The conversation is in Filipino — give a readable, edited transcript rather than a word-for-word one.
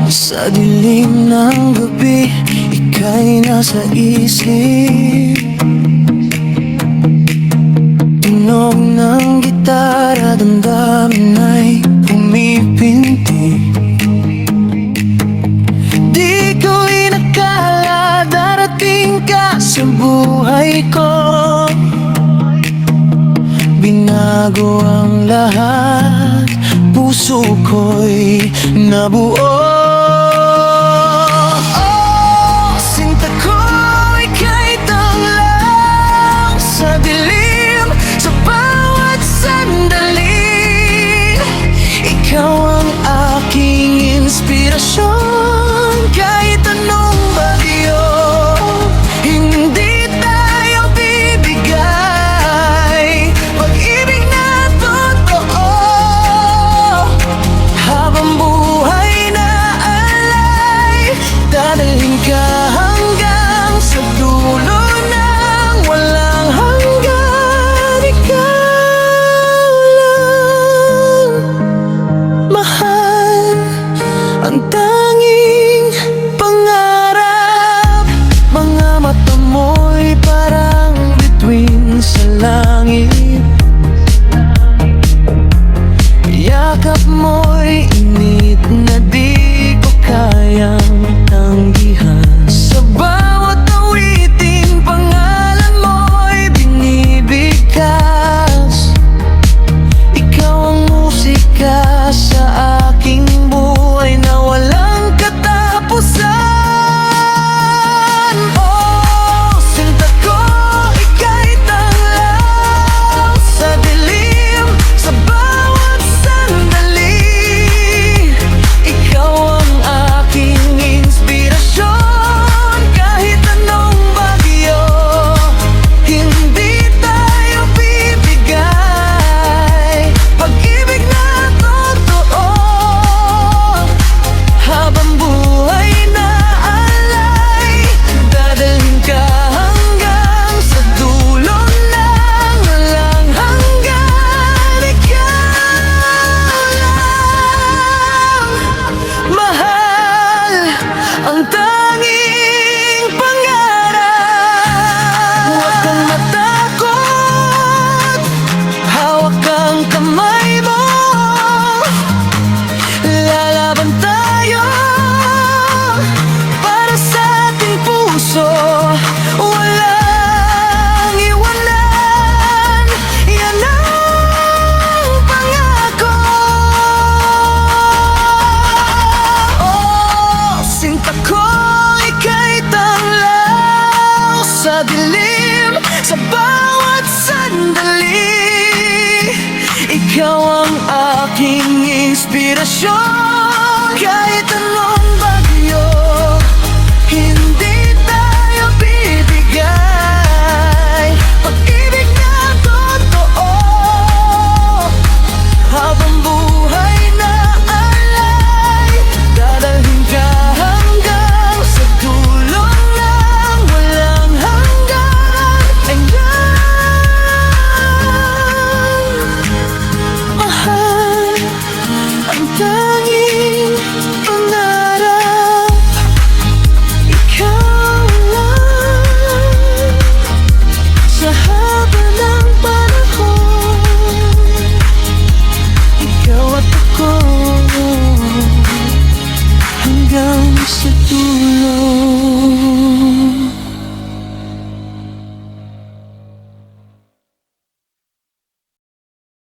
Sa dilim ng gabi, ika'y nasa isip. Tunog ng gitara, damdamin ay pumipinti. Di ko inakala darating ka sa buhay ko. Binago ang lahat, puso ko'y nabuo. Inspirasyon, kahit anong bagyo, hindi tayo bibigay pag-ibig na totoo. Habang buhay na alay, dadalhin ka hanggang sa dulo ng walang hanggan. Ikaw lang, mahal, ang tanging pangarap. Mga mata mo'y parang bituin sa langit. Yakap mo'y init na di ko kayang tanggihan. Sa bawat awitin, pangalan mo'y binibigkas. Ikaw ang musika sa aking buhay na walang katapusan. Oh, sinta ko, ika'y tanglaw sa dilim, sa bawat sandali. Ikaw ang aking inspirasyon, kahit anong bagyo, hindi tayo bibigay pag-ibig na totoo. Habang buhay na alay, dadalhin ka hanggang sa dulo ng walang hanggan. Ikaw lang, mahal, ang tanging pangarap. Huwag kang matakot, hawak ang kamay mo. Lalaban tayo para sa ating puso, walang iwanan. Yan ang pangako. Oh, sinta ko, ika'y tanglaw sa dilim, sa bawat sandali. Ikaw ang aking inspirasyon, kahit anong bagyo, hindi tayo bibigay pag-ibig na totoo. Habang buhay na alay, dadalhin ka hanggang sa dulo ng walang hanggan. Mahal, ang tanging pangarap. Ikaw lang, sa haba ng panahon, ikaw at ako hanggang sa dulo.